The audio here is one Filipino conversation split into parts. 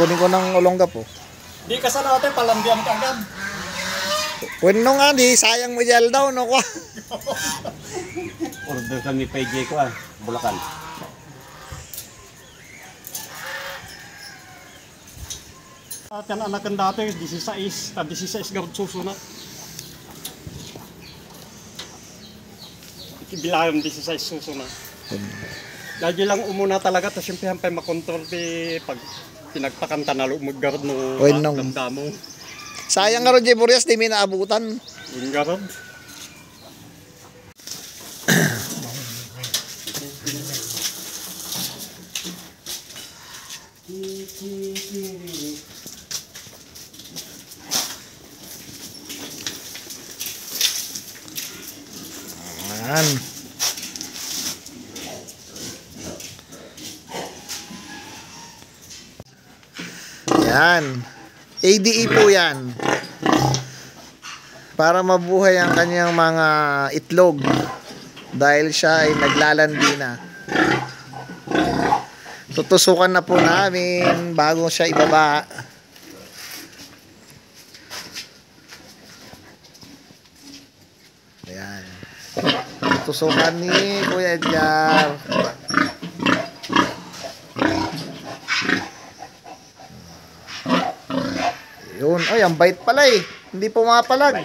kunin ko ng Olonga po. Di ka sa natin, palambian ka agad. Pwede nung nga, di sayang mo gel daw, no? Order kami pa ko Bulacan. At yan anakan dati, 16 garod susunod. Bilang 16 susunod. Lagi lang umuna talaga, tapos yung pihampay makontrol pag pinagpakanta na lumaggarod no damdamo. Sayang nga ron, Jeborias, di may naabutan. Yung garod. Yan. Yan. ADE po yan. Para mabuhay ang kanyang mga itlog. Dahil siya ay naglalandi na. Tutusukan na po namin bago siya ibaba. Ayan. Tutusukan ni Kuya Edgar. Yun. Ay, ang bait pala eh. Hindi pumapalag.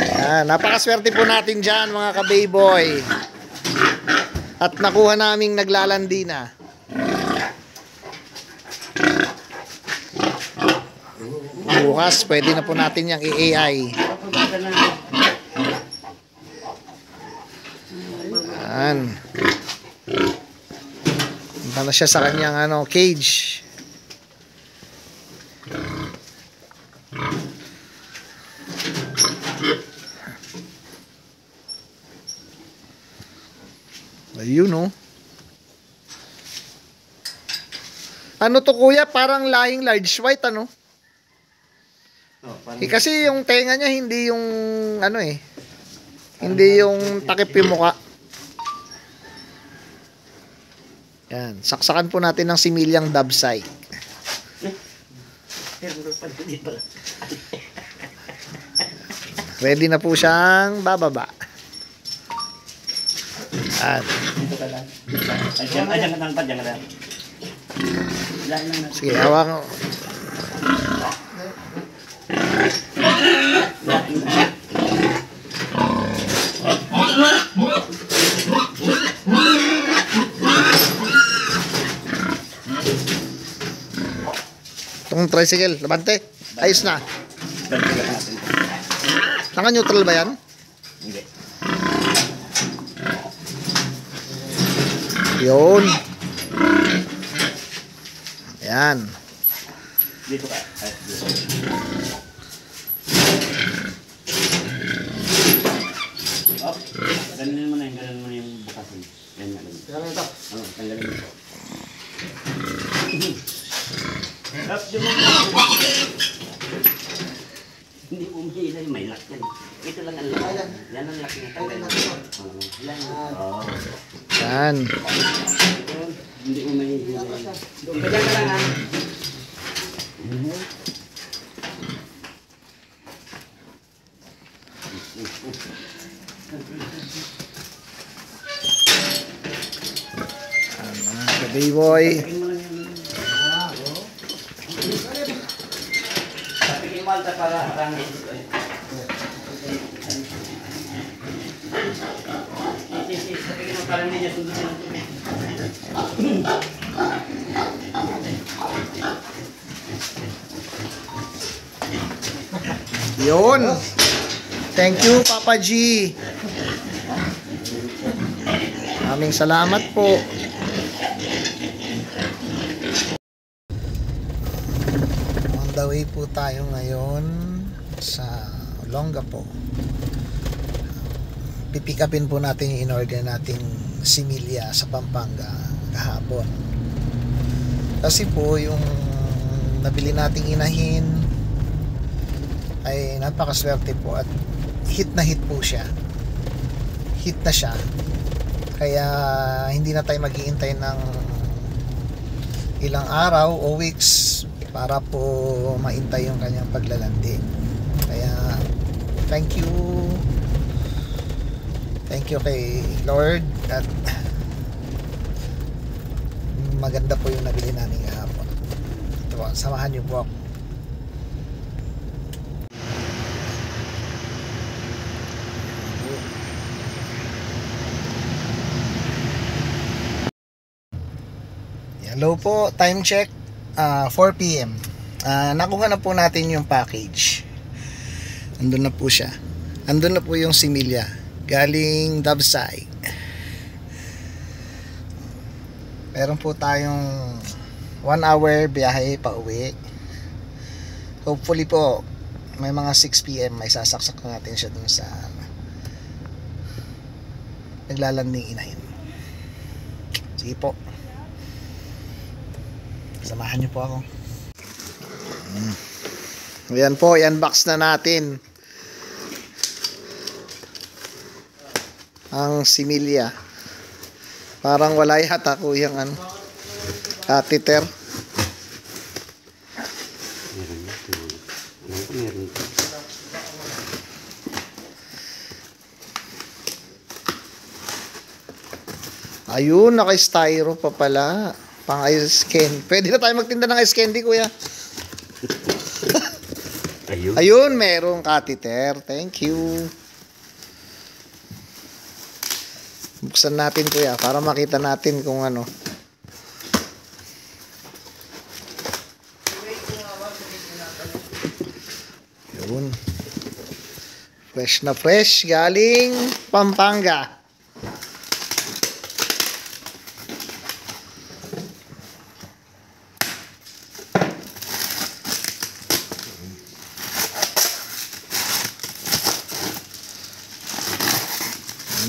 Ayan. Napakaswerte po natin dyan mga ka-bayboy. At nakuha naming naglalandi na. Bukas, pwede na po natin yung i-AI. Ayan. Punta na siya sa kanyang cage. Ayun, no? Ano to, kuya? Parang lahing large white, ano? Kasi yung tenga niya hindi yung hindi yung takip yung mukha. Yan, saksakan po natin ng similyang dabsay. Ready na po siyang bababa. Yan. Sige, hawak ko. Itong tricycle, labante. Ayos na. Naka-neutral ba yan? Hindi. Yun. Ayan. Dito ka. Oh, ganun mo na yung bukasin. Ganyan na. Ganun ito. Oo, tanggalin mo. Hindi umihila yung may lock yan. Ito lang ang lock. Yan ang lock niya. Yan. Oo. Yan. Hindi umihila. Ganyan ka lang ha. Baby boy. Malta para rangin. Sabi ko parang niya sundutin. Yun. Thank you, Papa G. Maraming salamat po. On the way po tayo ngayon sa Olongapo. Pipick upin po natin yung in-order nating similya sa Pampanga kahapon. Kasi po yung nabili nating inahin ay napakaswerte po at hit na hit po siya. Hit na siya. Kaya hindi na tayo maghihintay ng ilang araw o weeks para po maintay yung kanyang paglalandi. Kaya thank you kay Lord at maganda po yung nabili namin kahapon. Ito po, samahan niyo po ako. Hello po, time check 4 PM. Nakuha na po natin yung package. Andun na po siya. Andun na po yung similya galing Davsay. Meron po tayong 1 hour biyahe pa uwi. Hopefully po may mga 6 PM may sasaksak natin siya dun sa naglalanding inahin. Sige po, samahan niyo po ako. Ayan po, i-unbox na natin ang similya. Parang wala yata ko yung catheter. Ayun, naka-styro pa pala. Pang ice candy. Pwede na tayo magtinda ng ice candy, kuya. Ayun, merong catheter. Thank you. Buksan natin, kuya, para makita natin kung ano. Ayun. Fresh na fresh. Galing Pampanga.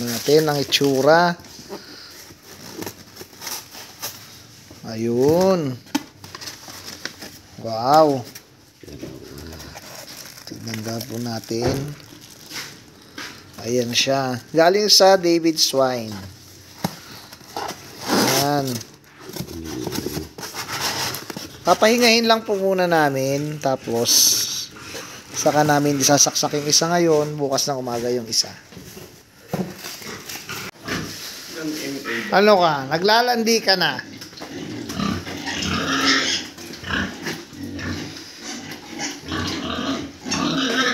Natin ang itsura. Ayun. Wow. Tignan po natin. Ayan siya. Galing sa David's Wine. Ayan. Papahingahin lang po muna namin. Tapos saka namin isasaksak yung isa ngayon. Bukas ng umaga yung isa. Ano ka? Naglalandi ka na?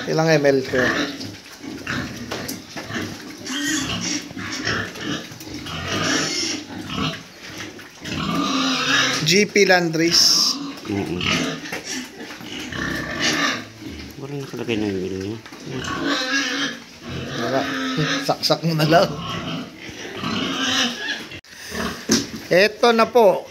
Ilang ml ko? GP Landries. Walang nakalagay na yung bill niya. Wala. Saksak mo na lang. Eto na po.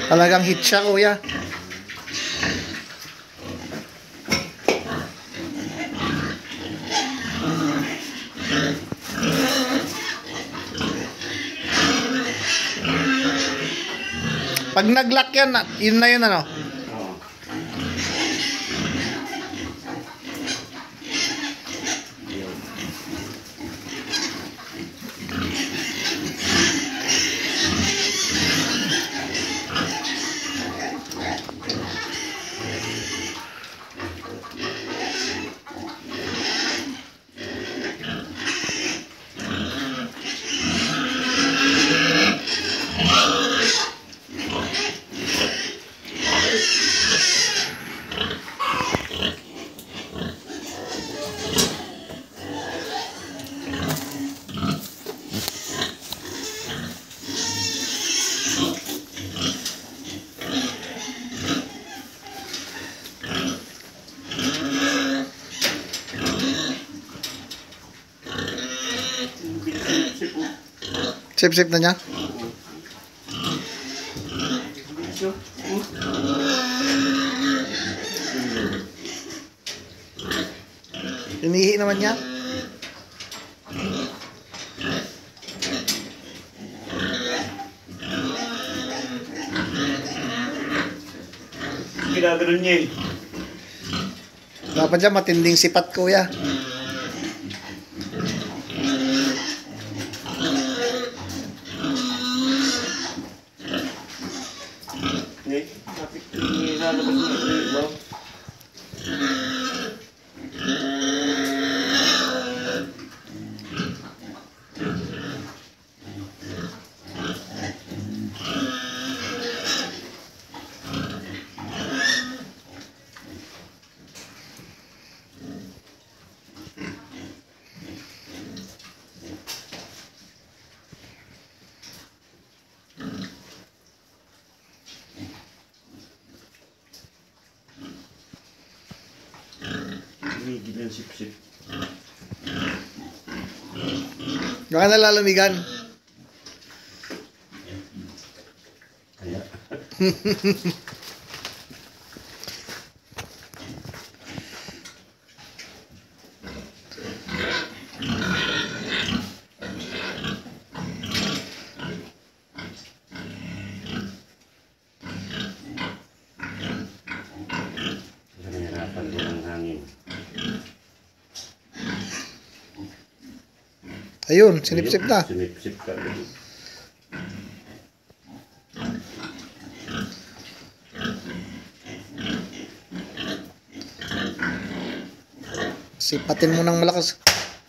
Talagang hit siya, kuya. Pag nag-lock yan, yun na yun ano. Sip-sip na niya. Inihi naman niya. Ginagano niya eh. Dapat dyan matinding sipat, kuya. Bakit nilalabas mo ito yung ibaw? Tumigil yung sip-sip. Baka nalalamigan. Kaya. Nahihirapan din ang hangin. Ayun, sinipsip na. Sinipsip ka rin. Sipatin mo ng malakas.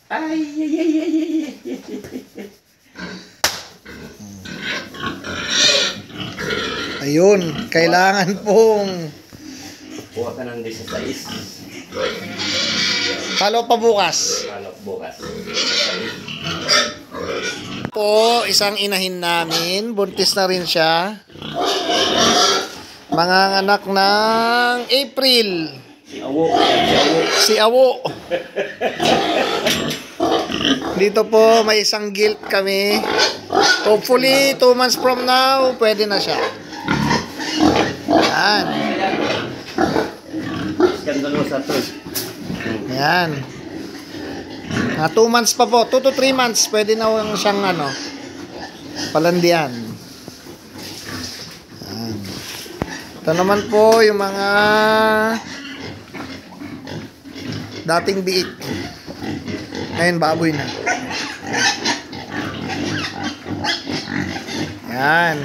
Ay, ay, ay, ay, ay, ay. Ayun, kailangan pong Kuha ka ng 16. follow pa bukas. Ano bukas? Po, isang inahin namin, buntis na rin siya. Manganganak ng April. Si Awo. Si Awo. Si Awo. Dito po, may isang guilt kami. Hopefully, 2 months from now, pwede na siya. Yan. Skandalosa to. Yan. 2 months pa po. 2 to 3 months, pwede na siyang palandian. Yan. Ito naman po yung mga dating biik. Ngayon, baboy na. Yan.